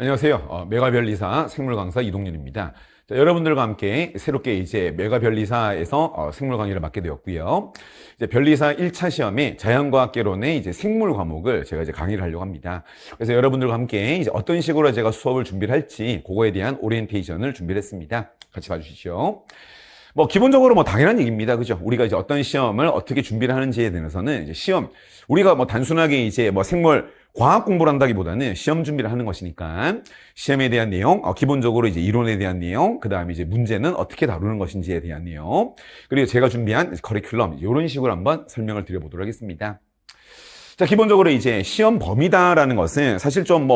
안녕하세요. 메가별리사 생물 강사 이동윤입니다. 자, 여러분들과 함께 새롭게 이제 메가별리사에서 생물 강의를 맡게 되었고요. 이제 별리사 1차 시험에 자연과학개론의 이제 생물 과목을 제가 이제 강의를 하려고 합니다. 그래서 여러분들과 함께 이제 어떤 식으로 제가 수업을 준비를 할지 그거에 대한 오리엔테이션을 준비를 했습니다. 같이 봐주시죠. 기본적으로 당연한 얘기입니다. 그죠? 우리가 이제 어떤 시험을 어떻게 준비를 하는지에 대해서는 이제 우리가 단순하게 이제 생물 과학 공부를 한다기보다는 시험 준비를 하는 것이니까 시험에 대한 내용, 기본적으로 이제 이론에 대한 내용, 그 다음에 이제 문제는 어떻게 다루는 것인지에 대한 내용, 그리고 제가 준비한 커리큘럼, 이런 식으로 한번 설명을 드려보도록 하겠습니다. 자, 기본적으로 이제 시험 범위다라는 것은 사실 좀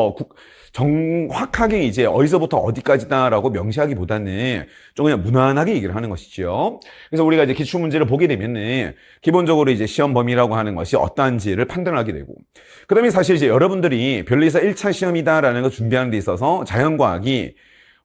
정확하게 이제 어디서부터 어디까지다라고 명시하기보다는 좀 그냥 무난하게 얘기를 하는 것이죠. 그래서 우리가 이제 기출 문제를 보게 되면은 기본적으로 이제 시험 범위라고 하는 것이 어떠한지를 판단하게 되고, 그 다음에 사실 이제 여러분들이 별리사 1차 시험이다라는 거 준비하는 데 있어서 자연과학이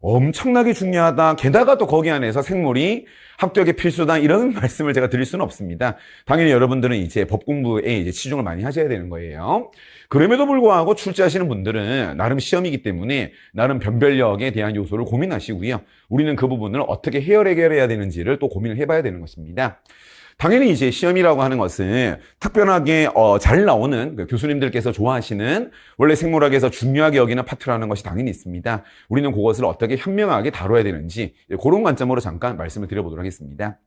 엄청나게 중요하다. 게다가 또 거기 안에서 생물이 합격의 필수다. 이런 말씀을 제가 드릴 수는 없습니다. 당연히 여러분들은 이제 법 공부에 이제 치중을 많이 하셔야 되는 거예요. 그럼에도 불구하고 출제하시는 분들은 나름 시험이기 때문에 나름 변별력에 대한 요소를 고민하시고요. 우리는 그 부분을 어떻게 해결해야 되는지를 또 고민을 해봐야 되는 것입니다. 당연히 이제 시험이라고 하는 것은 특별하게 잘 나오는 교수님들께서 좋아하시는 원래 생물학에서 중요하게 여기는 파트라는 것이 당연히 있습니다. 우리는 그것을 어떻게 현명하게 다뤄야 되는지 그런 관점으로 잠깐 말씀을 드려보도록 하겠습니다.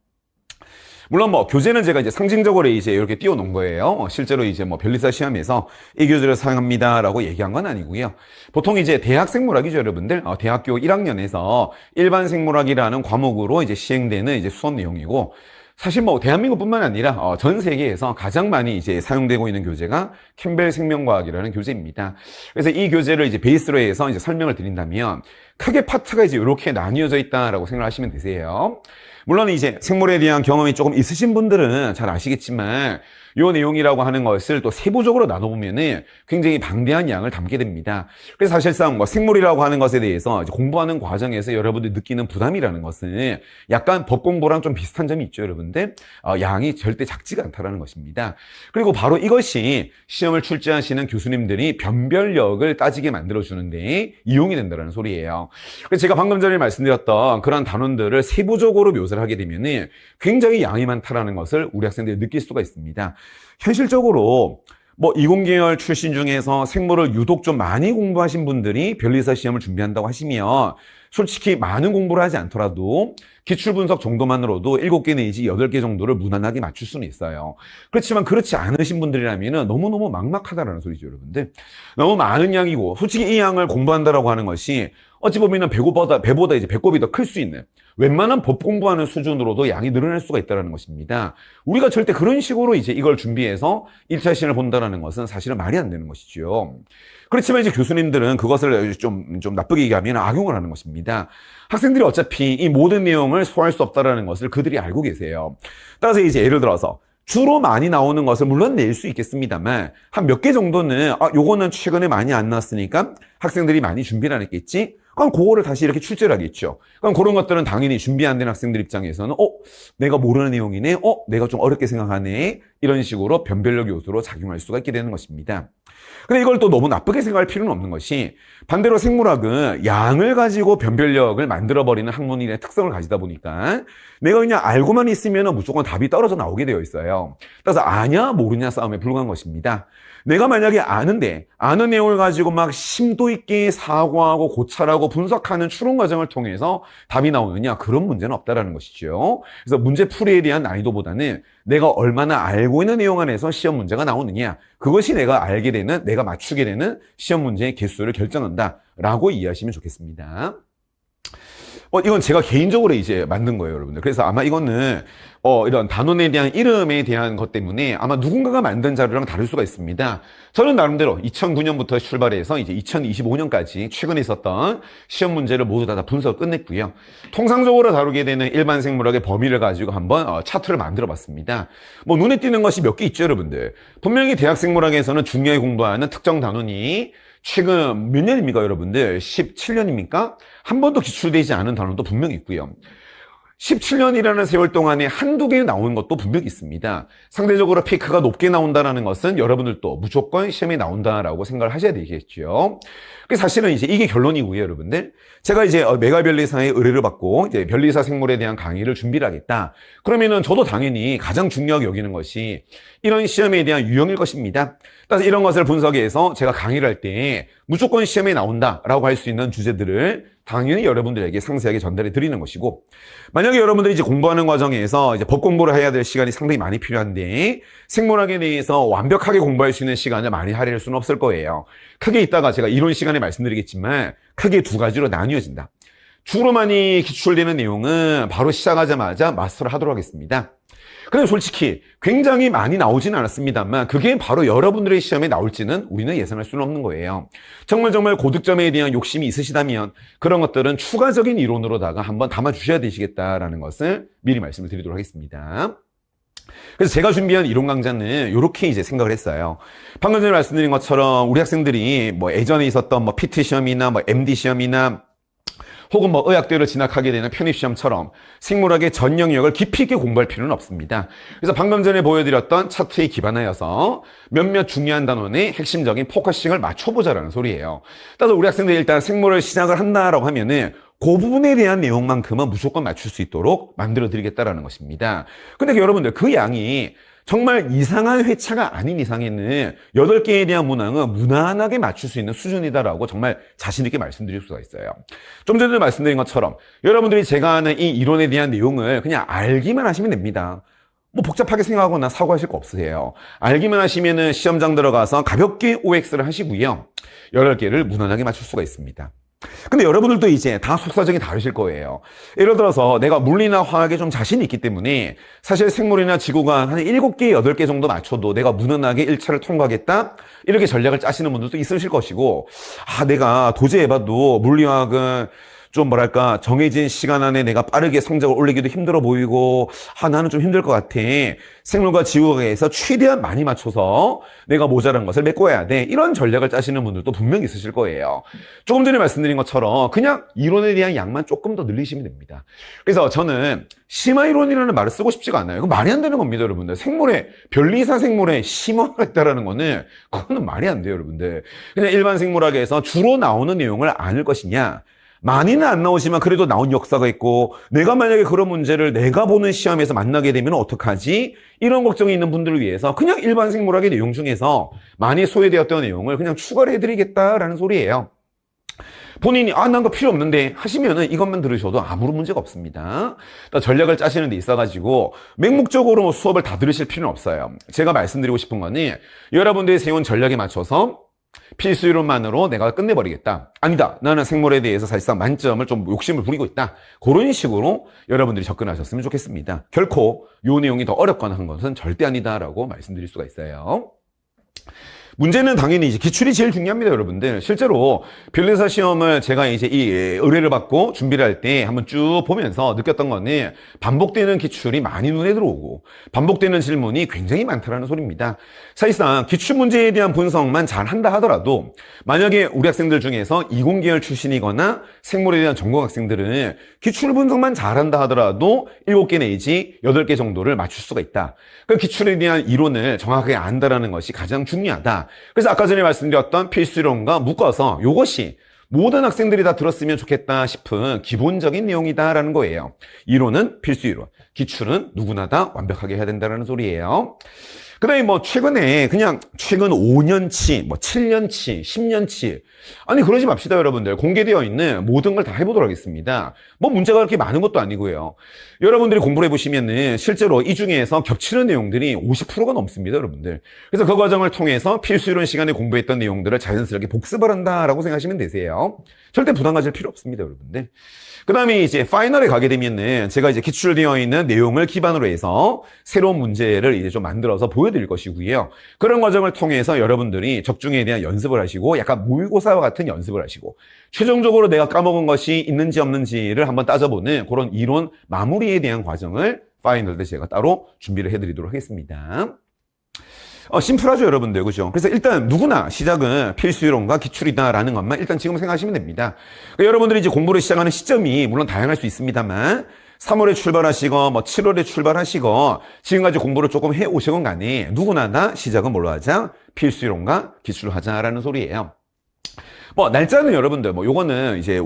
물론 교재는 제가 이제 상징적으로 이제 이렇게 띄워놓은 거예요. 실제로 이제 별리사 시험에서 이 교재를 사용합니다라고 얘기한 건 아니고요. 보통 이제 대학 생물학이죠, 여러분들. 대학교 1학년에서 일반 생물학이라는 과목으로 이제 시행되는 이제 수업 내용이고, 사실 대한민국뿐만 아니라 전 세계에서 가장 많이 이제 사용되고 있는 교재가 캠벨 생명과학이라는 교재입니다. 그래서 이 교재를 이제 베이스로 해서 이제 설명을 드린다면 크게 파트가 이제 이렇게 나뉘어져 있다라고 생각하시면 되세요. 물론 이제 생물에 대한 경험이 조금 있으신 분들은 잘 아시겠지만 이 내용이라고 하는 것을 또 세부적으로 나눠보면은 굉장히 방대한 양을 담게 됩니다. 그래서 사실상 생물이라고 하는 것에 대해서 이제 공부하는 과정에서 여러분들이 느끼는 부담이라는 것은 약간 법 공부랑 좀 비슷한 점이 있죠, 여러분들. 양이 절대 작지가 않다라는 것입니다. 그리고 바로 이것이 시험을 출제하시는 교수님들이 변별력을 따지게 만들어주는데 이용이 된다는 소리예요. 그래서 제가 방금 전에 말씀드렸던 그런 단원들을 세부적으로 묘사를 하게 되면은 굉장히 양이 많다라는 것을 우리 학생들이 느낄 수가 있습니다. 현실적으로 이공계열 출신 중에서 생물을 유독 좀 많이 공부하신 분들이 별리사 시험을 준비한다고 하시면 솔직히 많은 공부를 하지 않더라도 기출 분석 정도만으로도 7개 내지 8개 정도를 무난하게 맞출 수는 있어요. 그렇지만 그렇지 않으신 분들이라면 너무너무 막막하다라는 소리죠, 여러분들. 너무 많은 양이고, 솔직히 이 양을 공부한다라고 하는 것이 어찌 보면 배보다 이제 배꼽이 더 클 수 있는 웬만한 법 공부하는 수준으로도 양이 늘어날 수가 있다는 것입니다. 우리가 절대 그런 식으로 이제 이걸 준비해서 1차 시험을 본다는 것은 사실은 말이 안 되는 것이죠. 그렇지만 이제 교수님들은 그것을 좀 나쁘게 얘기하면 악용을 하는 것입니다. 학생들이 어차피 이 모든 내용을 소화할 수 없다는 것을 그들이 알고 계세요. 따라서 이제 예를 들어서 주로 많이 나오는 것을 물론 낼 수 있겠습니다만 한 몇 개 정도는 요거는 최근에 많이 안 나왔으니까 학생들이 많이 준비를 안 했겠지? 그럼 그거를 다시 이렇게 출제를 하겠죠. 그럼 그런 것들은 당연히 준비 안 된 학생들 입장에서는 내가 모르는 내용이네? 내가 좀 어렵게 생각하네? 이런 식으로 변별력 요소로 작용할 수가 있게 되는 것입니다. 근데 이걸 또 너무 나쁘게 생각할 필요는 없는 것이 반대로 생물학은 양을 가지고 변별력을 만들어버리는 학문의 특성을 가지다 보니까 내가 그냥 알고만 있으면 무조건 답이 떨어져 나오게 되어 있어요. 따라서 아냐 모르냐 싸움에 불과한 것입니다. 내가 만약에 아는 내용을 가지고 막 심도 있게 사고하고 고찰하고 분석하는 추론 과정을 통해서 답이 나오느냐, 그런 문제는 없다라는 것이죠. 그래서 문제 풀이에 대한 난이도보다는 내가 얼마나 알고 있는 내용 안에서 시험 문제가 나오느냐, 그것이 내가 알게 되는, 내가 맞추게 되는 시험 문제의 개수를 결정한다라고 이해하시면 좋겠습니다. 이건 제가 개인적으로 이제 만든 거예요, 여러분들. 그래서 아마 이거는 이런 단원에 대한 이름에 대한 것 때문에 아마 누군가가 만든 자료랑 다를 수가 있습니다. 저는 나름대로 2009년부터 출발해서 이제 2025년까지 최근에 있었던 시험 문제를 모두 다 분석을 끝냈고요. 통상적으로 다루게 되는 일반 생물학의 범위를 가지고 한번 차트를 만들어 봤습니다. 눈에 띄는 것이 몇 개 있죠, 여러분들. 분명히 대학 생물학에서는 중요하게 공부하는 특정 단원이 최근 몇 년입니까, 여러분들? 17년입니까? 한 번도 기출되지 않은 단원도 분명히 있고요. 17년이라는 세월 동안에 한두 개 나오는 것도 분명히 있습니다. 상대적으로 피크가 높게 나온다는 것은 여러분들도 무조건 시험에 나온다라고 생각을 하셔야 되겠죠. 사실은 이제 이게 결론이고요, 여러분들. 제가 이제 메가변리사의 의뢰를 받고 이제 변리사 생물에 대한 강의를 준비를 하겠다. 그러면은 저도 당연히 가장 중요하게 여기는 것이 이런 시험에 대한 유형일 것입니다. 따라서 이런 것을 분석해서 제가 강의를 할 때 무조건 시험에 나온다라고 할 수 있는 주제들을 당연히 여러분들에게 상세하게 전달해 드리는 것이고, 만약에 여러분들이 이제 공부하는 과정에서 이제 법 공부를 해야 될 시간이 상당히 많이 필요한데 생물학에 대해서 완벽하게 공부할 수 있는 시간을 많이 할애할 수는 없을 거예요. 크게 이따가 제가 이론 시간에 말씀드리겠지만 크게 두 가지로 나뉘어진다. 주로 많이 기출되는 내용은 바로 시작하자마자 마스터를 하도록 하겠습니다. 근데 솔직히 굉장히 많이 나오지는 않았습니다만 그게 바로 여러분들의 시험에 나올지는 우리는 예상할 수는 없는 거예요. 정말 고득점에 대한 욕심이 있으시다면 그런 것들은 추가적인 이론으로다가 한번 담아주셔야 되시겠다라는 것을 미리 말씀을 드리도록 하겠습니다. 그래서 제가 준비한 이론 강좌는 이렇게 이제 생각을 했어요. 방금 전에 말씀드린 것처럼 우리 학생들이 뭐 예전에 있었던 뭐 PT 시험이나 뭐 MD 시험이나 혹은 뭐 의학대를 진학하게 되는 편입시험처럼 생물학의 전 영역을 깊이 있게 공부할 필요는 없습니다. 그래서 방금 전에 보여드렸던 차트에 기반하여서 몇몇 중요한 단원의 핵심적인 포커싱을 맞춰보자라는 소리예요. 따라서 우리 학생들이 일단 생물을 시작을 한다라고 하면은 그 부분에 대한 내용만큼은 무조건 맞출 수 있도록 만들어드리겠다라는 것입니다. 근데 여러분들 그 양이 정말 이상한 회차가 아닌 이상에는 8개에 대한 문항은 무난하게 맞출 수 있는 수준이다라고 정말 자신 있게 말씀드릴 수가 있어요. 좀 전에 말씀드린 것처럼 여러분들이 제가 하는 이 이론에 대한 내용을 그냥 알기만 하시면 됩니다. 뭐 복잡하게 생각하거나 사고하실 거 없으세요. 알기만 하시면은 시험장 들어가서 가볍게 OX를 하시고요. 8개를 무난하게 맞출 수가 있습니다. 근데 여러분들도 이제 다 속사정이 다르실 거예요. 예를 들어서 내가 물리나 화학에 좀 자신이 있기 때문에 사실 생물이나 지구가 한 7개, 8개 정도 맞춰도 내가 무난하게 1차를 통과하겠다? 이렇게 전략을 짜시는 분들도 있으실 것이고, 내가 도저히 해봐도 물리화학은 좀 뭐랄까 정해진 시간 안에 내가 빠르게 성적을 올리기도 힘들어 보이고 나는 좀 힘들 것 같아. 생물과 지구과에서 최대한 많이 맞춰서 내가 모자란 것을 메꿔야 돼. 이런 전략을 짜시는 분들도 분명히 있으실 거예요. 조금 전에 말씀드린 것처럼 그냥 이론에 대한 양만 조금 더 늘리시면 됩니다. 그래서 저는 심화 이론이라는 말을 쓰고 싶지가 않아요. 이거 말이 안 되는 겁니다, 여러분들. 변리사 생물에 심화가 있다라는 그거는 말이 안 돼요, 여러분들. 그냥 일반 생물학에서 주로 나오는 내용을 아는 것이냐, 많이는 안 나오지만 그래도 나온 역사가 있고 내가 만약에 그런 문제를 내가 보는 시험에서 만나게 되면 어떡하지? 이런 걱정이 있는 분들을 위해서 그냥 일반 생물학의 내용 중에서 많이 소외되었던 내용을 그냥 추가를 해드리겠다라는 소리예요. 본인이 난 거 필요 없는데 하시면은 이것만 들으셔도 아무런 문제가 없습니다. 전략을 짜시는 데 있어가지고 맹목적으로 수업을 다 들으실 필요는 없어요. 제가 말씀드리고 싶은 거는 여러분들이 세운 전략에 맞춰서 필수 이론만으로 내가 끝내버리겠다. 아니다. 나는 생물에 대해서 사실상 만점을 좀 욕심을 부리고 있다. 그런 식으로 여러분들이 접근하셨으면 좋겠습니다. 결코 이 내용이 더 어렵거나 한 것은 절대 아니다라고 말씀드릴 수가 있어요. 문제는 당연히 이제 기출이 제일 중요합니다, 여러분들. 실제로 변리사 시험을 제가 이제 이 의뢰를 받고 준비를 할 때 한번 쭉 보면서 느꼈던 거는 반복되는 기출이 많이 눈에 들어오고 반복되는 질문이 굉장히 많다라는 소리입니다. 사실상 기출 문제에 대한 분석만 잘 한다 하더라도 만약에 우리 학생들 중에서 이공계열 출신이거나 생물에 대한 전공 학생들은 기출 분석만 잘한다 하더라도 7개 내지 8개 정도를 맞출 수가 있다. 그 기출에 대한 이론을 정확하게 안다라는 것이 가장 중요하다. 그래서 아까 전에 말씀드렸던 필수이론과 묶어서 이것이 모든 학생들이 다 들었으면 좋겠다 싶은 기본적인 내용이다라는 거예요. 이론은 필수이론, 기출은 누구나 다 완벽하게 해야 된다는 소리예요. 그 다음에 최근에 그냥 최근 5년치, 7년치, 10년치. 그러지 맙시다, 여러분들. 공개되어 있는 모든 걸 다 해보도록 하겠습니다. 문제가 그렇게 많은 것도 아니고요. 여러분들이 공부를 해보시면은 실제로 이 중에서 겹치는 내용들이 50%가 넘습니다, 여러분들. 그래서 그 과정을 통해서 필수이론 시간에 공부했던 내용들을 자연스럽게 복습을 한다라고 생각하시면 되세요. 절대 부담 가질 필요 없습니다, 여러분들. 그 다음에 이제 파이널에 가게 되면은 제가 이제 기출되어 있는 내용을 기반으로 해서 새로운 문제를 이제 좀 만들어서 보여드릴 것이고요. 그런 과정을 통해서 여러분들이 적중에 대한 연습을 하시고 약간 모의고사와 같은 연습을 하시고 최종적으로 내가 까먹은 것이 있는지 없는지를 한번 따져보는 그런 이론 마무리에 대한 과정을 파이널 때 제가 따로 준비를 해드리도록 하겠습니다. 심플하죠, 여러분들. 그죠? 그래서 일단 누구나 시작은 필수이론과 기출이다라는 것만 일단 지금 생각하시면 됩니다. 그러니까 여러분들이 이제 공부를 시작하는 시점이 물론 다양할 수 있습니다만 3월에 출발하시고 뭐 7월에 출발하시고 지금까지 공부를 조금 해오시건 간에 누구나 다 시작은 뭘로 하자? 필수이론과 기출로 하자라는 소리예요. 뭐 날짜는 여러분들 뭐 요거는 이제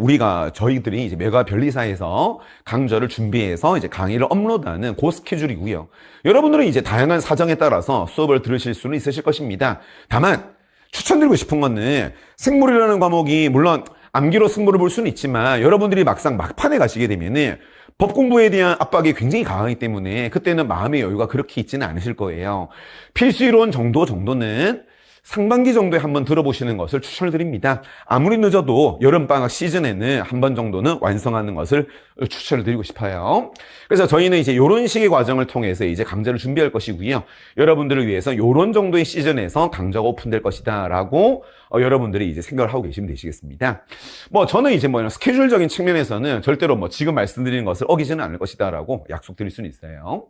저희들이 이제 메가 변리사에서 강좌를 준비해서 이제 강의를 업로드하는 그 스케줄이고요. 여러분들은 이제 다양한 사정에 따라서 수업을 들으실 수는 있으실 것입니다. 다만 추천드리고 싶은 거는 생물이라는 과목이 물론 암기로 승부를 볼 수는 있지만 여러분들이 막상 막판에 가시게 되면은 법 공부에 대한 압박이 굉장히 강하기 때문에 그때는 마음의 여유가 그렇게 있지는 않으실 거예요. 필수이론 정도는 상반기 정도에 한번 들어보시는 것을 추천을 드립니다. 아무리 늦어도 여름방학 시즌에는 한 번 정도는 완성하는 것을 추천을 드리고 싶어요. 그래서 저희는 이제 이런 식의 과정을 통해서 이제 강좌를 준비할 것이고요. 여러분들을 위해서 이런 정도의 시즌에서 강좌가 오픈될 것이다 라고 여러분들이 이제 생각을 하고 계시면 되시겠습니다. 뭐 저는 이제 뭐 스케줄적인 측면에서는 절대로 뭐 지금 말씀드리는 것을 어기지는 않을 것이다 라고 약속드릴 수는 있어요.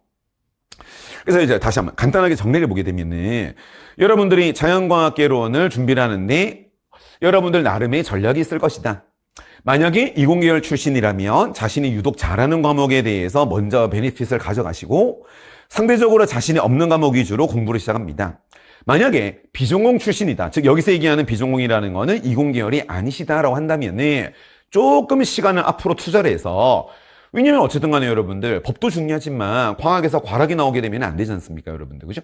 그래서 이제 다시 한번 간단하게 정리를 보게 되면은 여러분들이 자연과학개론을 준비를 하는데 여러분들 나름의 전략이 있을 것이다. 만약에 이공계열 출신이라면 자신이 유독 잘하는 과목에 대해서 먼저 베네핏을 가져가시고 상대적으로 자신이 없는 과목 위주로 공부를 시작합니다. 만약에 비전공 출신이다. 즉 여기서 얘기하는 비전공이라는 거는 이공계열이 아니시다라고 한다면은 조금 시간을 앞으로 투자를 해서 왜냐면 어쨌든 간에 여러분들 법도 중요하지만 과학에서 과락이 나오게 되면 안 되지 않습니까 여러분들, 그죠?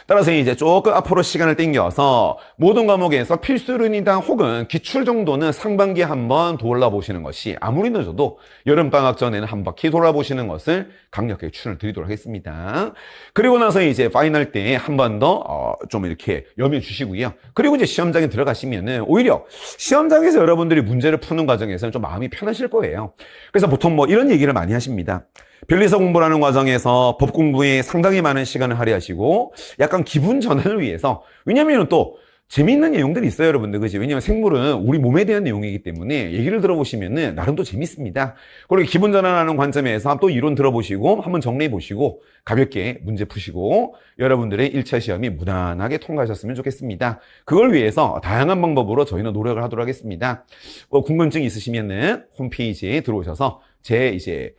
따라서 이제 조금 앞으로 시간을 땡겨서 모든 과목에서 필수론이다 혹은 기출 정도는 상반기에 한번 돌아보시는 것이 아무리 늦어도 여름방학 전에는 한 바퀴 돌아보시는 것을 강력하게 추천을 드리도록 하겠습니다. 그리고 나서 이제 파이널 때 한 번 더 좀 이렇게 염해 주시고요. 그리고 이제 시험장에 들어가시면은 오히려 시험장에서 여러분들이 문제를 푸는 과정에서는 좀 마음이 편하실 거예요. 그래서 보통 뭐 이런 얘기를 많이 하십니다. 변리사 공부라는 과정에서 법 공부에 상당히 많은 시간을 할애하시고 약간 기분 전환을 위해서, 왜냐면 또 재미있는 내용들이 있어요 여러분들, 그지? 왜냐면 생물은 우리 몸에 대한 내용이기 때문에 얘기를 들어보시면은 나름 또 재밌습니다. 그리고 기분 전환하는 관점에서 또 이론 들어보시고 한번 정리해 보시고 가볍게 문제 푸시고 여러분들의 1차 시험이 무난하게 통과하셨으면 좋겠습니다. 그걸 위해서 다양한 방법으로 저희는 노력을 하도록 하겠습니다. 궁금증 있으시면은 홈페이지에 들어오셔서 제 이제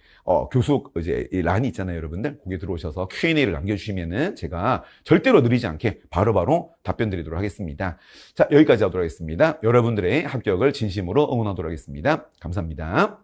교수 이제 이 란이 있잖아요 여러분들, 거기에 들어오셔서 Q&A를 남겨주시면은 제가 절대로 느리지 않게 바로바로 답변 드리도록 하겠습니다. 자, 여기까지 하도록 하겠습니다. 여러분들의 합격을 진심으로 응원하도록 하겠습니다. 감사합니다.